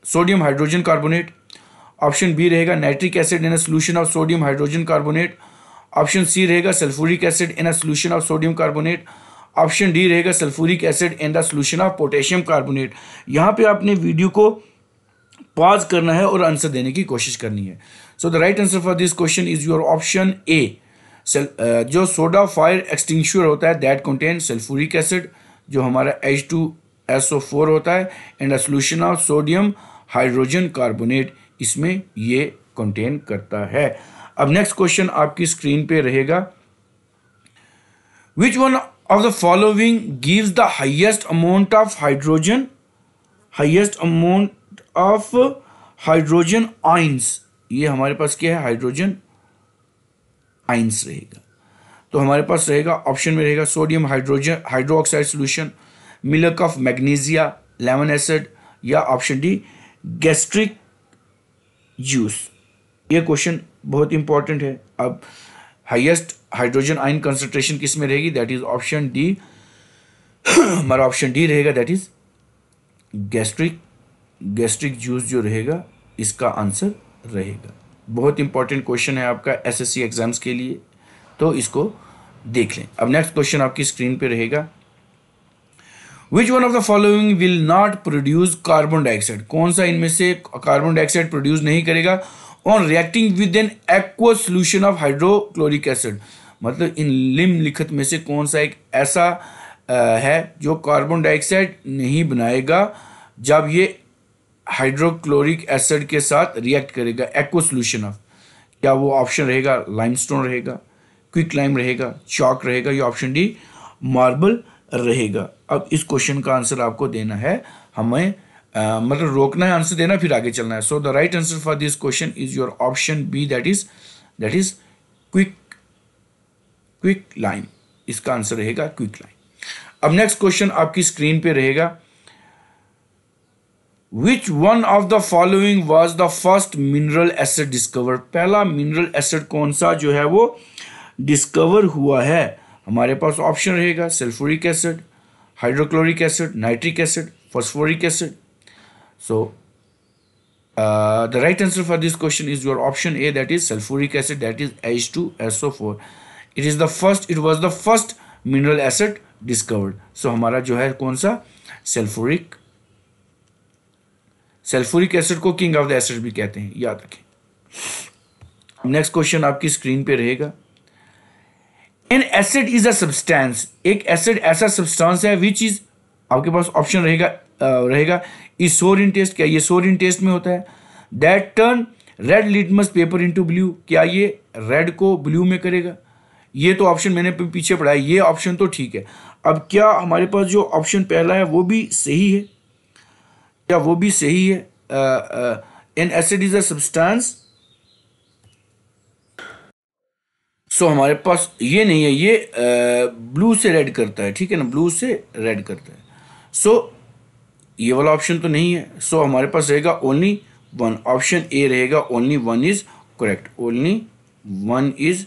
sodium hydrogen carbonate. Option B रहेगा nitric acid in a solution of sodium hydrogen carbonate. Option C रहेगा sulphuric acid in a solution of sodium carbonate. Option D रहेगा sulphuric acid in the solution of potassium carbonate. यहाँ पे आपने video को pause करना है और answer देने की कोशिश करनी है। So the right answer for this question is your option ए। जो सोडा फायर एक्सटिंग्विशर होता है दैट कंटेन सल्फ्यूरिक एसिड, जो हमारा H2SO4 होता है, and a solution of sodium hydrogen carbonate, इसमें ये कंटेन करता है। अब नेक्स्ट क्वेश्चन आपकी स्क्रीन पे रहेगा, which one of the following gives the highest amount of hydrogen ions. ये हमारे पास क्या है, हाइड्रोजन आइंस रहेगा। तो हमारे पास रहेगा ऑप्शन में रहेगा sodium hydroxide solution, milk of magnesia, lemon acid, या ऑप्शन डी गैस्ट्रिक जूस। ये क्वेश्चन बहुत इंपॉर्टेंट है। अब हाईएस्ट हाइड्रोजन आयन कंसंट्रेशन किस में रहेगी, दैट इज ऑप्शन डी। हमारा ऑप्शन डी रहेगा, दैट इज गैस्ट्रिक जूस जो रहेगा इसका आंसर रहेगा। बहुत इंपॉर्टेंट क्वेश्चन है आपका एसएससी एग्जाम्स के लिए, तो इसको देख लें। अब नेक्स्ट क्वेश्चन आपकी स्क्रीन पे रहेगा, which one of the following will not produce carbon dioxide. कौन सा इनमें से कार्बन डाइऑक्साइड प्रोड्यूस नहीं करेगा on reacting with an aqueous solution of hydrochloric acid. मतलब इन निम्नलिखित में से कौन सा एक ऐसा है जो कार्बन डाइऑक्साइड नहीं बनाएगा जब ये हाइड्रोक्लोरिक एसिड के साथ रिएक्ट करेगा, एक्वस सोल्यूशन ऑफ। क्या वो ऑप्शन रहेगा लाइमस्टोन रहेगा, क्विक लाइम रहेगा, चॉक रहेगा, या ऑप्शन डी मार्बल रहेगा। अब इस क्वेश्चन का आंसर आपको देना है, हमें मतलब रोकना है आंसर देना, फिर आगे चलना है। So the right answer for this question is your option B, that is quick lime. इसका आंसर रहेगा क्विक लाइम। अब नेक्स्ट क्वेश्चन आपकी स्क्रीन पे रहेगा, which one of the following was the first mineral acid discovered. पहला mineral acid कौन सा जो है वो डिस्कवर हुआ है। हमारे पास ऑप्शन रहेगा sulphuric acid, hydrochloric acid, nitric acid, phosphoric acid. So the right answer for this question is your option A, that is sulphuric acid, that is H2SO4। It was the first mineral acid discovered. So हमारा जो है कौन सा, sulphuric acid को king of the acid भी कहते हैं, याद रखें। नेक्स्ट क्वेश्चन आपकी स्क्रीन पे रहेगा, N acid is a substance. एक एसिड ऐसा सब्सटेंस है विच इज, आपके पास ऑप्शन रहेगा इज सोर इन टेस्ट। क्या ये सोर इन टेस्ट में होता है, that turn red litmus paper into blue. क्या ये रेड को ब्लू में करेगा। ये तो ऑप्शन मैंने पीछे पढ़ा है, ये ऑप्शन तो ठीक है। अब क्या हमारे पास जो ऑप्शन पहला है वो भी सही है, क्या वो भी सही है, an acid is a substance. So हमारे पास ये नहीं है, ये ब्लू से रेड करता है, ठीक है ना, ब्लू से रेड करता है। सो ये वाला ऑप्शन तो नहीं है। सो हमारे पास रहेगा ओनली वन, ऑप्शन ए रहेगा, only one is correct, only one is,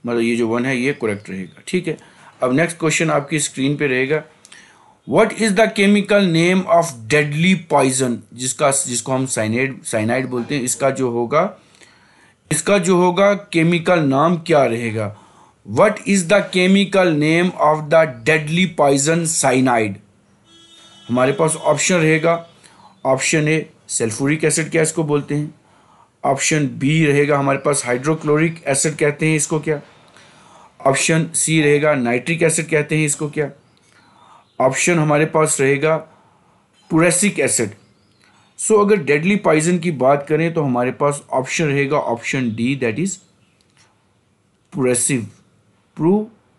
मतलब ये जो वन है ये करेक्ट रहेगा, ठीक है। अब नेक्स्ट क्वेश्चन आपकी स्क्रीन पे रहेगा, what is the chemical name of deadly poison. जिसको हम साइनाइड बोलते हैं, इसका जो होगा केमिकल नाम क्या रहेगा। What is the chemical name of the deadly poison cyanide. हमारे पास ऑप्शन रहेगा, ऑप्शन ए सल्फ्यूरिक एसिड क्या इसको बोलते हैं, ऑप्शन बी रहेगा हमारे पास हाइड्रोक्लोरिक एसिड कहते हैं इसको क्या, ऑप्शन सी रहेगा नाइट्रिक एसिड कहते हैं इसको क्या, ऑप्शन हमारे पास रहेगा पुरेसिक एसिड। सो अगर डेडली पॉइजन की बात करें तो हमारे पास ऑप्शन रहेगा option D, that is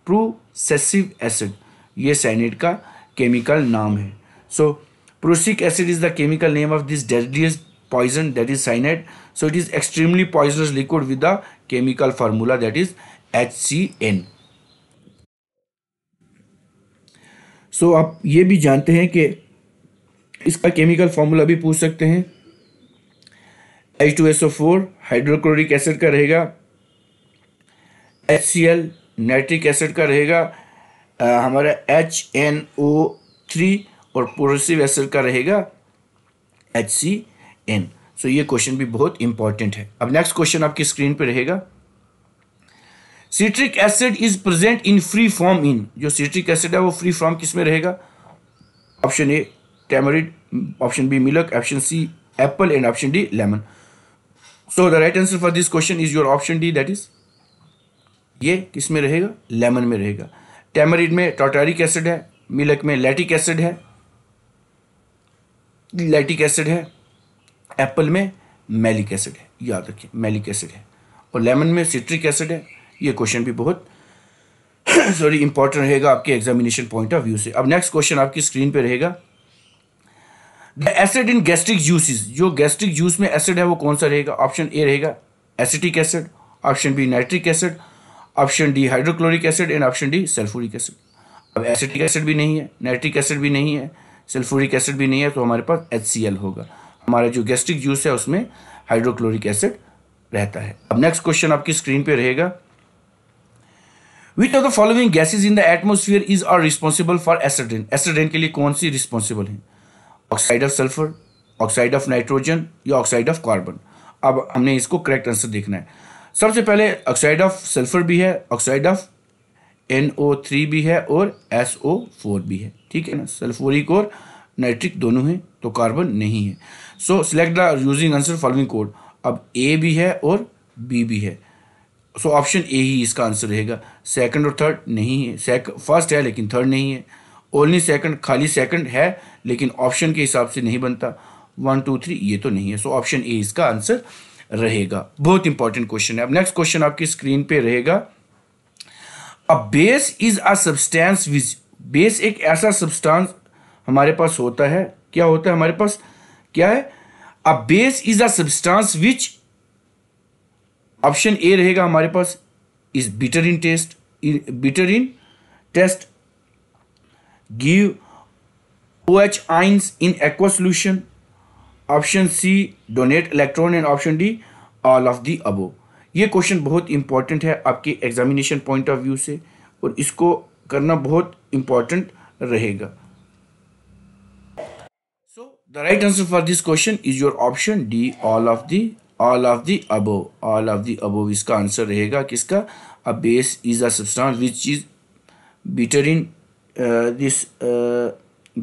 prussic acid. ये साइनाइड का केमिकल नाम है। So prussic acid is the chemical name of this deadliest poison, that is cyanide. So it is extremely poisonous liquid with the chemical formula, that is HCN. So आप ये भी जानते हैं कि इसका केमिकल फॉर्मूला भी पूछ सकते हैं। H2SO4 हाइड्रोक्लोरिक एसिड का रहेगा, HCl नाइट्रिक एसिड का रहेगा, हमारा HNO3 और प्रोग्रेसिव एसिड का रहेगा HCN। सो ये क्वेश्चन भी बहुत इंपॉर्टेंट है। अब नेक्स्ट क्वेश्चन आपकी स्क्रीन पे रहेगा, citric acid is present in free form in, जो सिट्रिक एसिड है वो फ्री फॉर्म किस में रहेगा? Option A tamarind, option B milk, option C apple and option D lemon. So the right answer for this question is your option D, that is ये किस में रहेगा? लेमन में रहेगा। टैमरिड में टार्टारिक एसिड है, मिल्क में lactic acid है, एप्पल में मैलिक एसिड है, याद रखिए मैलिक एसिड है, और लेमन में सिट्रिक एसिड है। ये क्वेश्चन भी बहुत सॉरी इंपॉर्टेंट रहेगा आपके एग्जामिनेशन पॉइंट ऑफ व्यू से। अब नेक्स्ट क्वेश्चन आपकी स्क्रीन पे रहेगा, the acid in gastric juices, जो गैस्ट्रिक जूस में एसिड है वो कौन सा रहेगा? ऑप्शन ए रहेगा acetic acid, option B nitric acid, option D hydrochloric acid and option D sulphuric acid. अब एसिटिक एसिड भी नहीं है, नाइट्रिक एसिड भी नहीं है, सल्फ्यूरिक एसिड भी नहीं है, तो हमारे पास HCl होगा। हमारा जो गैस्ट्रिक जूस है उसमें हाइड्रोक्लोरिक एसिड रहता है। अब नेक्स्ट क्वेश्चन आपकी स्क्रीन पे रहेगा, which of the following gases in the atmosphere is are responsible for acid? Acid के लिए कौन सी रिस्पॉन्सिबल है? Oxide of sulphur, oxide of nitrogen या ऑक्साइड ऑफ कार्बन? अब हमने इसको करेक्ट आंसर देखना है। सबसे पहले ऑक्साइड ऑफ सल्फर भी है, ऑक्साइड ऑफ NO3 भी है और SO4 भी है, ठीक है ना। सल्फ्यूरिक और नाइट्रिक दोनों हैं, तो कार्बन नहीं है। सो select the using answer following code. अब A भी है और B भी है, सो ऑप्शन ए ही इसका आंसर रहेगा। सेकंड और थर्ड नहीं है, फर्स्ट है लेकिन थर्ड नहीं है, ओनली सेकंड, खाली सेकंड है लेकिन ऑप्शन के हिसाब से नहीं बनता। 1 2 3 ये तो नहीं है, सो ऑप्शन ए इसका आंसर रहेगा। बहुत इंपॉर्टेंट क्वेश्चन है। अब नेक्स्ट क्वेश्चन आपकी स्क्रीन पे रहेगा, अ base is a substance which, base एक ऐसा सब्सटेंस हमारे पास होता है, क्या होता है हमारे पास, क्या है? A base is a substance which, option A रहेगा हमारे पास is bitter in taste, give OH ions in aqueous solution, option C donate electron and option D all of the above. ये क्वेश्चन बहुत इंपॉर्टेंट है आपके एग्जामिनेशन पॉइंट ऑफ व्यू से और इसको करना बहुत इंपॉर्टेंट रहेगा। So the right answer for this question is your option D all of the above. All of the above इसका आंसर रहेगा किसका? A base is a substance which is bitter in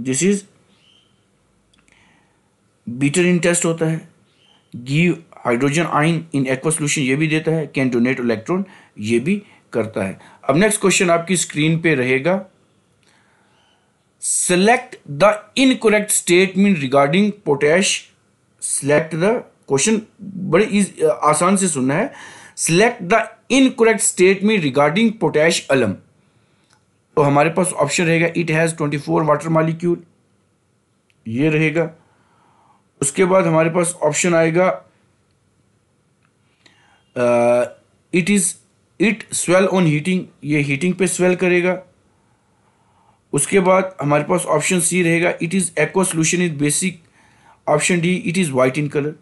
this is bitter in taste होता है, give hydrogen ion in aqua solution ये भी देता है, can donate electron ये भी करता है। अब नेक्स्ट क्वेश्चन आपकी स्क्रीन पे रहेगा, select the incorrect statement regarding potash. Select the, question बड़े आसान से सुनना है, select the incorrect statement regarding potash अलम। तो हमारे पास ऑप्शन रहेगा इट हैज 24 वाटर मॉलिक्यूल, ये रहेगा। उसके बाद हमारे पास ऑप्शन आएगा इट स्वेल ऑन हीटिंग, ये हीटिंग पे स्वेल करेगा। उसके बाद हमारे पास ऑप्शन सी रहेगा it is aqua solution is basic, option D it is white in colour.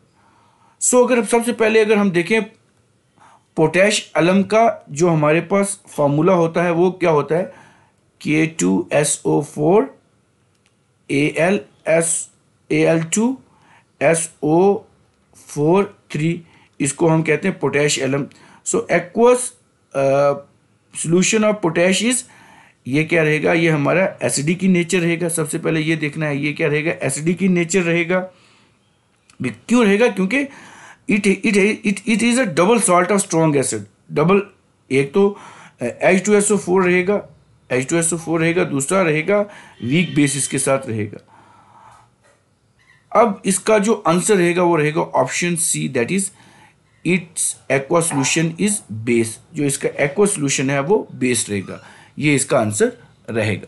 सो अगर सबसे पहले अगर हम देखें पोटैश अलम का जो हमारे पास फॉर्मूला होता है वो क्या होता है, K2SO4 Al2SO4 3, इसको हम कहते हैं potash alum. So aqueous solution of potash is, ये क्या रहेगा, ये हमारा एसिडिक इन नेचर रहेगा। सबसे पहले ये देखना है ये क्या रहेगा, एसिडिक इन नेचर रहेगा। क्यों रहेगा? क्योंकि it is a double salt of strong acid. Double, एक तो H2SO4 रहेगा, H2SO4 रहेगा, दूसरा रहेगा वीक बेसिस के साथ रहेगा। अब इसका जो आंसर रहेगा वो रहेगा option C, that is its aqua solution is base. जो इसका एक्वा सोल्यूशन है वो बेस रहेगा, ये इसका आंसर रहेगा।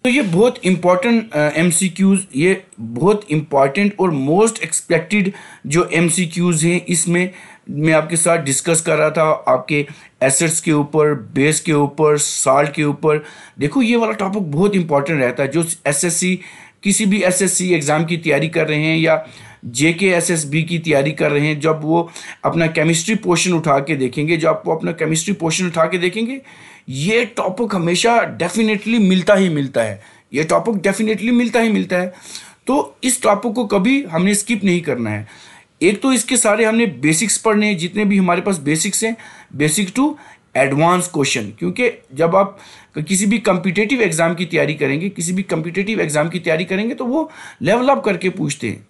तो ये बहुत इंपॉर्टेंट MCQs, ये बहुत इंपॉर्टेंट और मोस्ट एक्सपेक्टेड जो MCQs हैं, इसमें मैं आपके साथ डिस्कस कर रहा था आपके एसिड्स के ऊपर, बेस के ऊपर, साल्ट के ऊपर। देखो ये वाला टॉपिक बहुत इंपॉर्टेंट रहता है। जो SSC, किसी भी SSC एग्ज़ाम की तैयारी कर रहे हैं या JKSSB की तैयारी कर रहे हैं, जब वो अपना केमिस्ट्री पोर्शन उठा के देखेंगे, जब वो अपना केमिस्ट्री पोर्शन उठा के देखेंगे, ये टॉपिक हमेशा डेफिनेटली मिलता ही मिलता है। ये टॉपिक डेफिनेटली मिलता ही मिलता है, तो इस टॉपिक को कभी हमने स्किप नहीं करना है। एक तो इसके सारे हमने बेसिक्स पढ़ने हैं, जितने भी हमारे पास बेसिक्स हैं, बेसिक टू एडवांस क्वेश्चन, क्योंकि जब आप किसी भी कम्पिटिटिव एग्जाम की तैयारी करेंगे, तो वो लेवल अप करके पूछते हैं,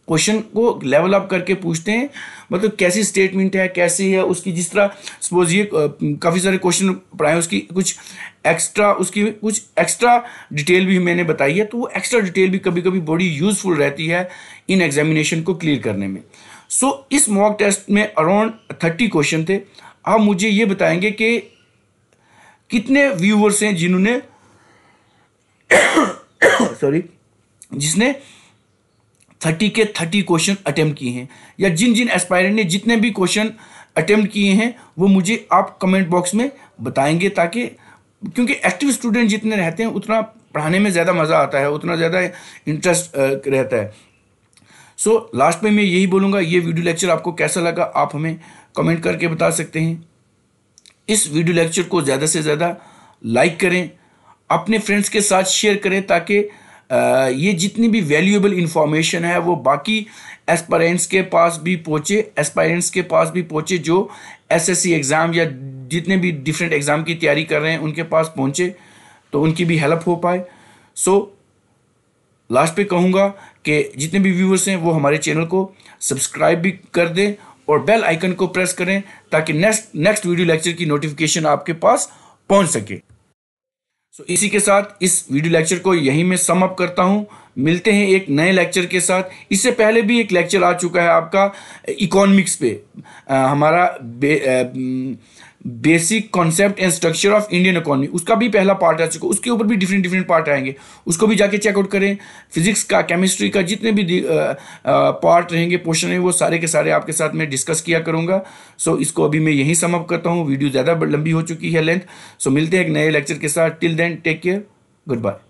क्वेश्चन को लेवल अप करके पूछते हैं, मतलब कैसी स्टेटमेंट है, कैसी है उसकी, जिस तरह सपोज ये काफ़ी सारे क्वेश्चन पढ़ाए, उसकी कुछ एक्स्ट्रा डिटेल भी मैंने बताई है, तो वो एक्स्ट्रा डिटेल भी कभी कभी बड़ी यूजफुल रहती है इन एग्जामिनेशन को क्लियर करने में। सो इस मॉक टेस्ट में अराउंड 30 क्वेश्चन थे। आप मुझे ये बताएंगे कि कितने व्यूअर्स हैं जिन्होंने जिसने 30 के 30 क्वेश्चन अटेम्प्ट किए हैं, या जिन जिन एस्पायरेंट ने जितने भी क्वेश्चन अटेम्प्ट किए हैं वो मुझे आप कमेंट बॉक्स में बताएंगे, ताकि क्योंकि एक्टिव स्टूडेंट जितने रहते हैं उतना पढ़ाने में ज़्यादा मज़ा आता है, उतना ज़्यादा इंटरेस्ट रहता है। सो लास्ट में मैं यही बोलूँगा, ये वीडियो लेक्चर आपको कैसा लगा आप हमें कमेंट करके बता सकते हैं। इस वीडियो लेक्चर को ज़्यादा से ज़्यादा लाइक करें, अपने फ्रेंड्स के साथ शेयर करें, ताकि ये जितनी भी वैल्यूएबल इंफॉर्मेशन है वो बाकी एस्पायरेंट्स के पास भी पहुँचे, जो एसएससी एग्ज़ाम या जितने भी डिफरेंट एग्ज़ाम की तैयारी कर रहे हैं उनके पास पहुँचे, तो उनकी भी हेल्प हो पाए। सो लास्ट पे कहूँगा कि जितने भी व्यूअर्स हैं वो हमारे चैनल को सब्सक्राइब भी कर दें और बेल आइकन को प्रेस करें, ताकि नेक्स्ट वीडियो लेक्चर की नोटिफिकेशन आपके पास पहुँच सके। सो इसी के साथ इस वीडियो लेक्चर को यहीं मैं सम अप करता हूं। मिलते हैं एक नए लेक्चर के साथ। इससे पहले भी एक लेक्चर आ चुका है आपका इकोनॉमिक्स पे, हमारा basic concept and structure of Indian economy, उसका भी पहला पार्ट आ चुका है। उसके ऊपर भी डिफरेंट पार्ट आएंगे, उसको भी जाके चेकआउट करें। फिजिक्स का, केमिस्ट्री का, जितने भी पार्ट रहेंगे, पोर्शन है, वो सारे के सारे आपके साथ मैं डिस्कस किया करूंगा। सो इसको अभी मैं यहीं सम अप करता हूँ, वीडियो ज़्यादा लंबी हो चुकी है, लेंथ। सो मिलते हैं एक नए लेक्चर के साथ। Till then take care, good bye.